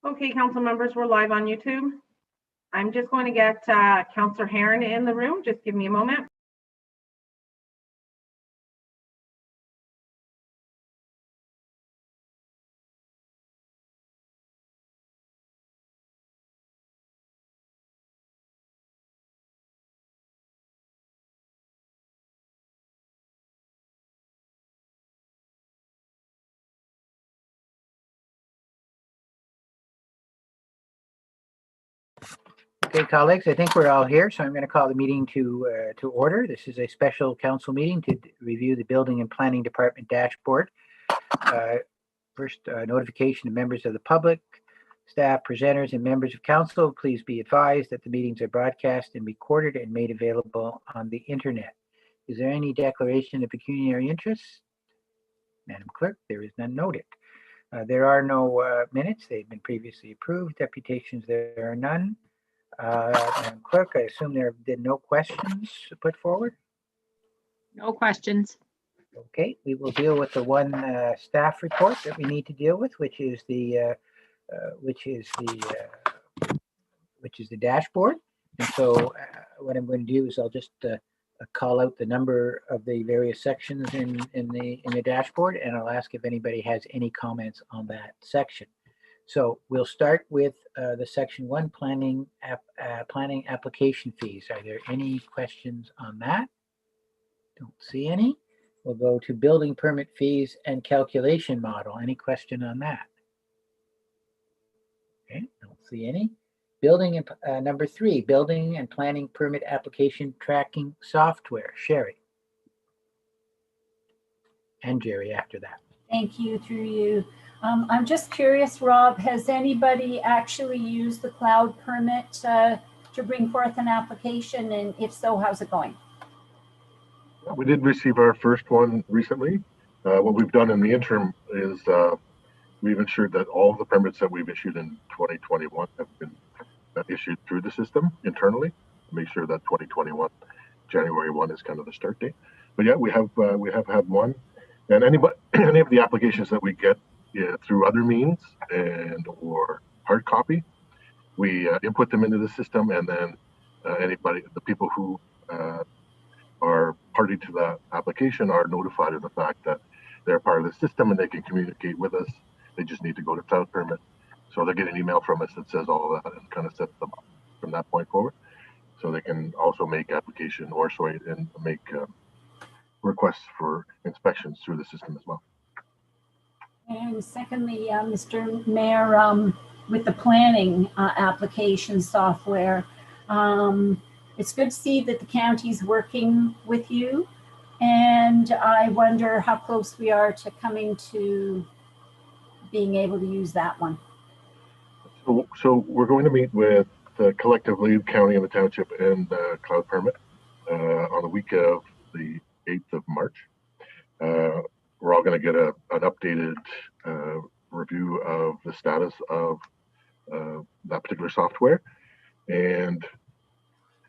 Okay, council members, we're live on YouTube. I'm just going to get Councillor Heron in the room. Just give me a moment. Okay, colleagues, I think we're all here, so I'm going to call the meeting to order. This is a special council meeting to review the Building and Planning Department dashboard. First, notification to members of the public, staff, presenters, and members of council. Please be advised that the meetings are broadcast and recorded and made available on the internet. Is there any declaration of pecuniary interest? Madam Clerk, there is none noted. There are no minutes. They've been previously approved. Deputations, there are none. Madam Clerk, I assume there have been no questions put forward? No questions. Okay, we will deal with the one staff report that we need to deal with, which is the dashboard. And so what I'm going to do is I'll just call out the number of the various sections in the dashboard, and I'll ask if anybody has any comments on that section. So we'll start with the section 1, planning application fees. Are there any questions on that? Don't see any. We'll go to building permit fees and calculation model. Any question on that? Okay, don't see any. Building and number 3, building and planning permit application tracking software. Sherry. And Jerry after that. Thank you, through you. I'm just curious, Rob, has anybody actually used the cloud permit to bring forth an application? And if so, how's it going? We did receive our first one recently. What we've done in the interim is we've ensured that all of the permits that we've issued in 2021 have been issued through the system internally to make sure that 2021 January 1 is kind of the start date. But yeah, we have had one, and any of the applications that we get through other means and or hard copy, we input them into the system, and then the people who are party to that application are notified of the fact that they're part of the system and they can communicate with us. They just need to go to cloud permit. So they get an email from us that says all of that and kind of sets them up from that point forward. So they can also make and make requests for inspections through the system as well. And secondly, Mr. Mayor, with the planning application software, it's good to see that the county's working with you. And I wonder how close we are to coming to being able to use that one. So we're going to meet with collectively the county and the township and cloud permit on the week of the 8th of March. We're all going to get an updated review of the status of that particular software, and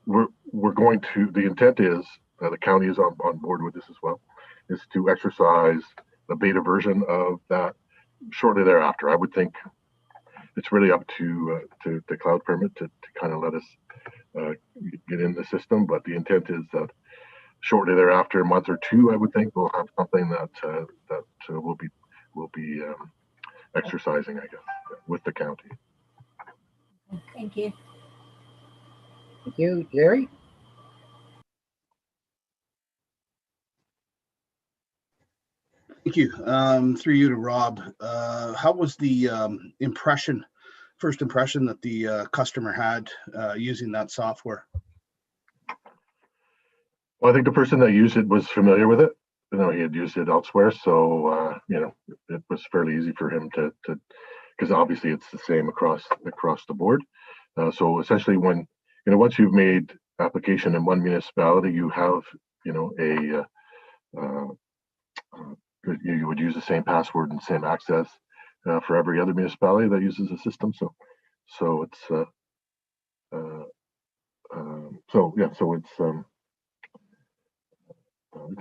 we're going to. The intent is the county is on board with this as well, is to exercise the beta version of that shortly thereafter. I would think it's really up to the cloud permit to kind of let us get in the system, but the intent is that shortly thereafter, a month or two, I would think we'll have something that we'll be exercising, I guess, with the county. Thank you. Thank you, Jerry. Thank you. Through you to Rob. How was the first impression that the customer had using that software? Well, I think the person that used it was familiar with it. He had used it elsewhere, so it was fairly easy for him to because obviously it's the same across the board. So essentially, when once you've made application in one municipality, you have you would use the same password and same access for every other municipality that uses the system. So it's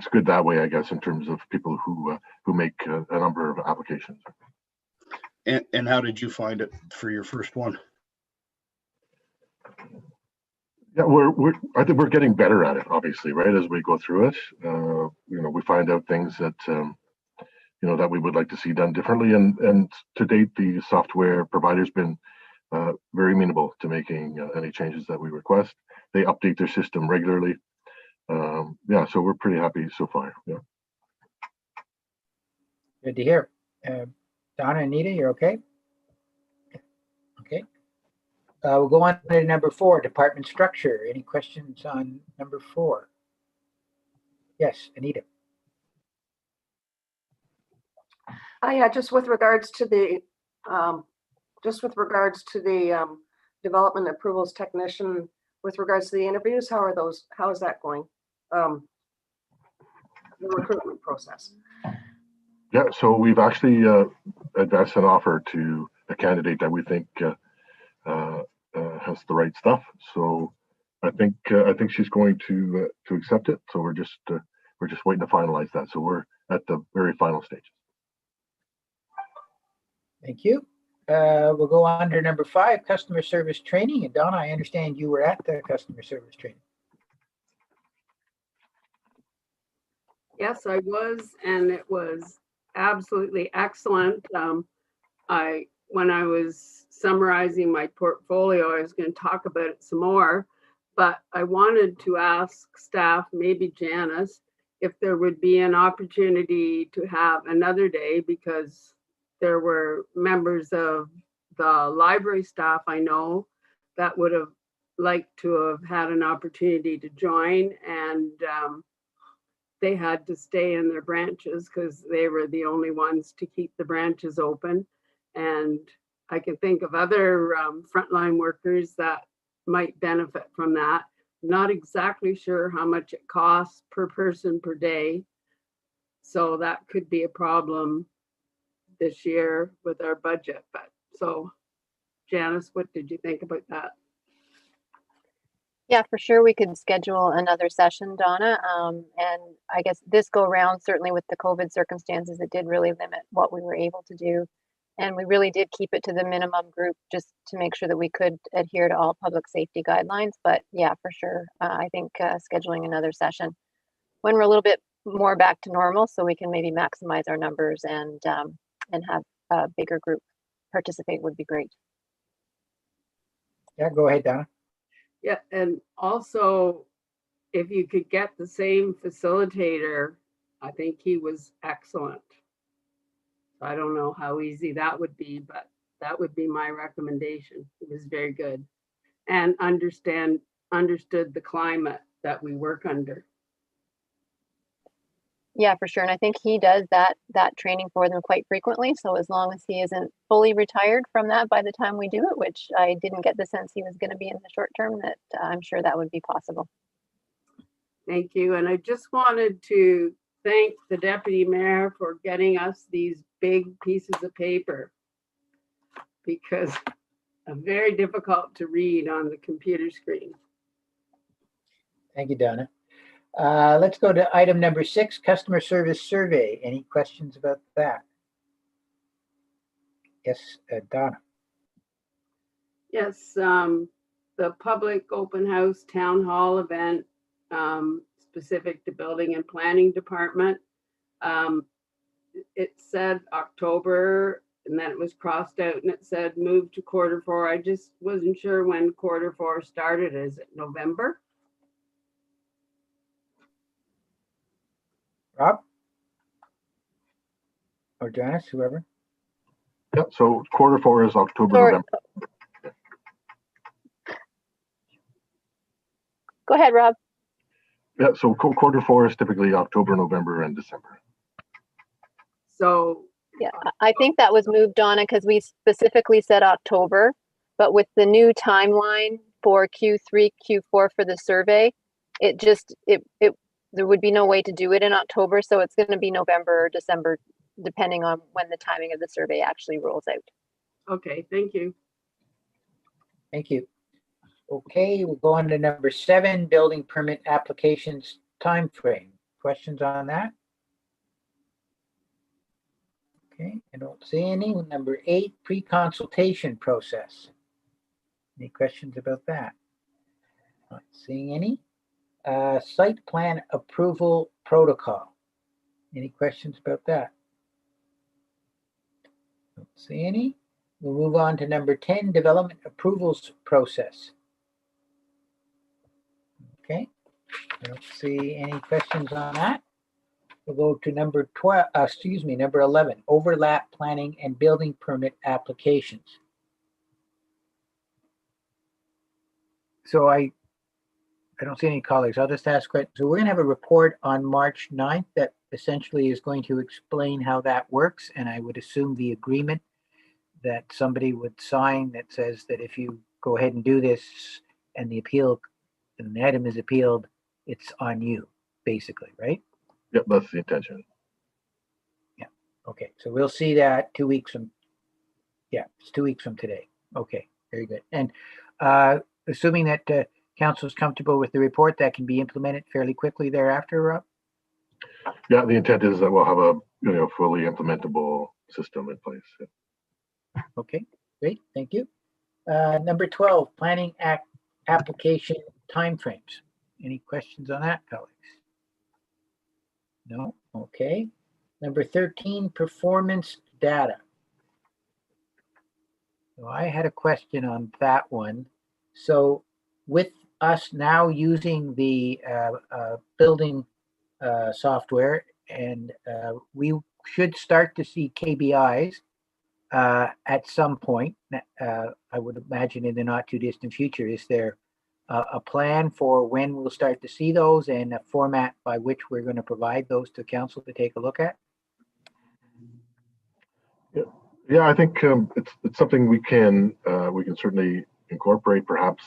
good that way, I guess, in terms of people who make a number of applications. And how did you find it for your first one? Yeah, I think we're getting better at it, obviously, right? As we go through it, we find out things that, that we would like to see done differently. And to date, the software provider's been very amenable to making any changes that we request. They update their system regularly. Yeah, so we're pretty happy so far. Yeah. Good to hear. Donna, Anita, you're okay? Okay. We'll go on to number 4, department structure. Any questions on number 4? Yes, Anita. Yeah, just with regards to the development approvals technician, with regards to the interviews, how is that going? The recruitment process. Yeah, so we've actually advanced an offer to a candidate that we think has the right stuff. So I think she's going to accept it. So we're just waiting to finalize that. So we're at the very final stage. Thank you. We'll go on to number 5, customer service training. And Donna, I understand you were at the customer service training. Yes, I was, and it was absolutely excellent. When I was summarizing my portfolio, I was going to talk about it some more, but I wanted to ask staff, maybe Janice, if there would be an opportunity to have another day, because there were members of the library staff I know that would have liked to have had an opportunity to join, and they had to stay in their branches because they were the only ones to keep the branches open. And I can think of other frontline workers that might benefit from that. Not exactly sure how much it costs per person per day. So that could be a problem this year with our budget. But so, Janice, what did you think about that? Yeah, for sure. We could schedule another session, Donna. And I guess this go round, certainly with the COVID circumstances, it did really limit what we were able to do. And we really did keep it to the minimum group just to make sure that we could adhere to all public safety guidelines. But yeah, for sure. I think scheduling another session when we're a little bit more back to normal, so we can maybe maximize our numbers and have a bigger group participate would be great. Yeah, go ahead, Donna. Yeah, and also if you could get the same facilitator, I think he was excellent. I don't know how easy that would be, but that would be my recommendation. It was very good and understood the climate that we work under. Yeah, for sure. And I think he does that training for them quite frequently. So as long as he isn't fully retired from that by the time we do it, which I didn't get the sense he was going to be in the short term, that I'm sure that would be possible. Thank you. And I just wanted to thank the deputy mayor for getting us these big pieces of paper, because they're very difficult to read on the computer screen. Thank you, Donna. Let's go to item number 6, customer service survey. Any questions about that? Yes, Donna. Yes, the public open house town hall event specific to building and planning department. It said October, and then it was crossed out and it said move to Q4. I just wasn't sure when Q4 started. Is it November? Rob? Or Janice, whoever? Yeah, so Q4 is October, Sorry. November. Go ahead, Rob. Yeah, so Q4 is typically October, November, and December. So Yeah, I think that was moved, Donna, because we specifically said October, but with the new timeline for Q3, Q4 for the survey, there would be no way to do it in October, so it's going to be November or December, depending on when the timing of the survey actually rolls out. okay, thank you. Thank you. Okay, we'll go on to number 7, building permit applications timeframe. Questions on that? Okay, I don't see any. Number 8, pre-consultation process. Any questions about that? Not seeing any. Site plan approval protocol. Any questions about that? Don't see any. We'll move on to number 10, development approvals process. Okay, I don't see any questions on that. We'll go to number 11, overlap planning and building permit applications. So I don't see any colleagues. I'll just ask questions. So we're going to have a report on March 9th that essentially is going to explain how that works. And I would assume the agreement that somebody would sign that says that if you go ahead and do this and the item is appealed, it's on you, basically, right? Yep, that's the intention. Yeah. Okay. So we'll see that 2 weeks from, it's 2 weeks from today. Okay. Very good. And assuming that council is comfortable with the report, that can be implemented fairly quickly thereafter, Rob? Yeah, the intent is that we'll have a fully implementable system in place. Yeah. Okay, great, thank you. Number 12, planning application timeframes. Any questions on that, colleagues? No, okay. Number 13, performance data. So I had a question on that one. So with us now using the building software, and we should start to see KBIs at some point. I would imagine in the not too distant future. Is there a plan for when we'll start to see those and a format by which we're going to provide those to council to take a look at? Yeah, I think it's something we can certainly incorporate, perhaps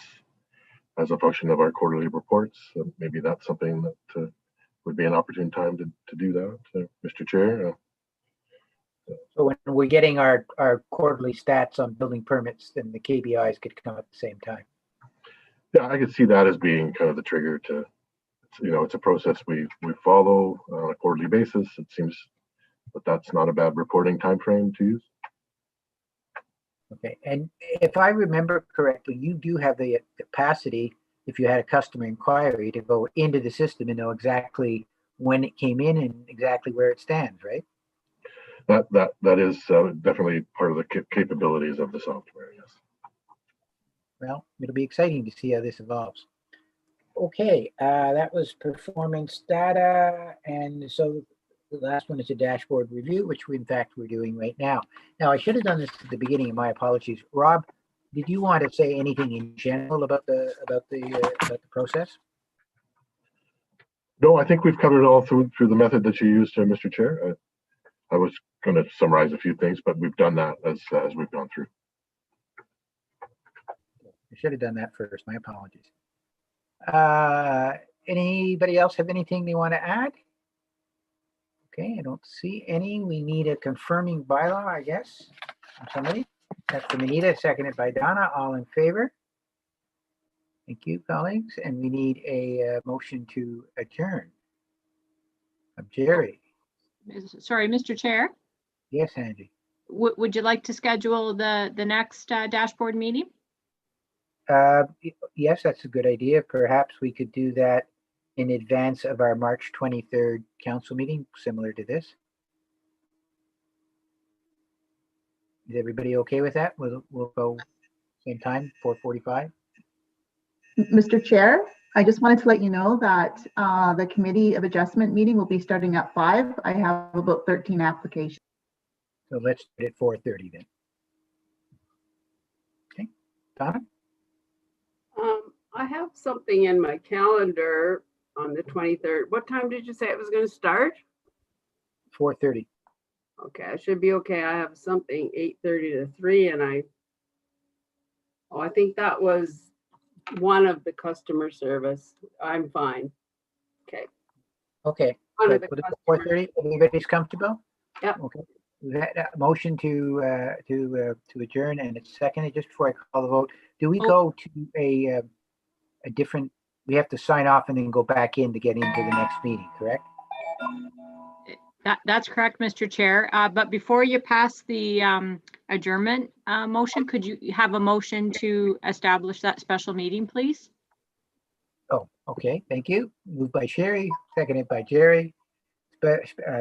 as a function of our quarterly reports. Maybe that's something that would be an opportune time to do that, Mr. Chair. So when we're getting our quarterly stats on building permits, then the KBIs could come at the same time. Yeah, I could see that as being kind of the trigger to, it's a process we follow on a quarterly basis. It seems that that's not a bad reporting time frame to use. Okay, and if I remember correctly, you do have the capacity, if you had a customer inquiry, to go into the system and know exactly when it came in and exactly where it stands, right? That is definitely part of the capabilities of the software, yes. Well, it'll be exciting to see how this evolves. Okay, that was performance data, and so the last one is a dashboard review, which we in fact we're doing right now. Now, I should have done this at the beginning, and my apologies. Rob, did you want to say anything in general about the process? No, I think we've covered it all through the method that you used, Mr. Chair. I was going to summarize a few things, but we've done that as we've gone through. I should have done that first. My apologies. Anybody else have anything they want to add? Okay, I don't see any. We need a confirming bylaw, I guess, from somebody. That's from Anita, seconded by Donna. All in favor? Thank you, colleagues. And we need a motion to adjourn. Of Jerry. Sorry, Mr. Chair, Yes, Angie. would you like to schedule the next dashboard meeting? Yes, that's a good idea. Perhaps we could do that in advance of our March 23rd council meeting, similar to this. Is everybody okay with that? We'll go same time, 4:45. Mr. Chair, I just wanted to let you know that the Committee of Adjustment meeting will be starting at 5. I have about 13 applications. So let's do it at 4:30 then. Okay, Donna? I have something in my calendar on the 23rd. What time did you say it was going to start? 4:30. Okay, I should be okay. I have something 8:30 to 3, and I think that was one of the customer service. I'm fine. Okay. Okay. One of Good. the Put it to customers. 4:30. Everybody's comfortable? Yep. Okay. We had a motion to adjourn, and it's seconded. Just before I call the vote, do we go to a different? We have to sign off and then go back in to get into the next meeting, correct? That's correct, Mr. Chair. But before you pass the adjournment motion, could you have a motion to establish that special meeting, please? Oh, okay, thank you. Moved by Sherry, seconded by Jerry.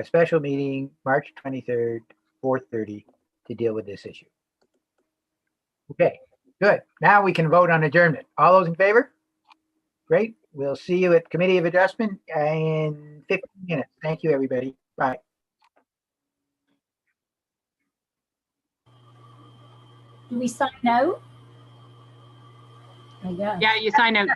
Special meeting, March 23rd, 4:30 to deal with this issue. Okay, good. Now we can vote on adjournment. All those in favor? Great. We'll see you at Committee of Adjustment in 15 minutes. Thank you, everybody. Bye. Do we sign out? I guess. Yeah, you sign out.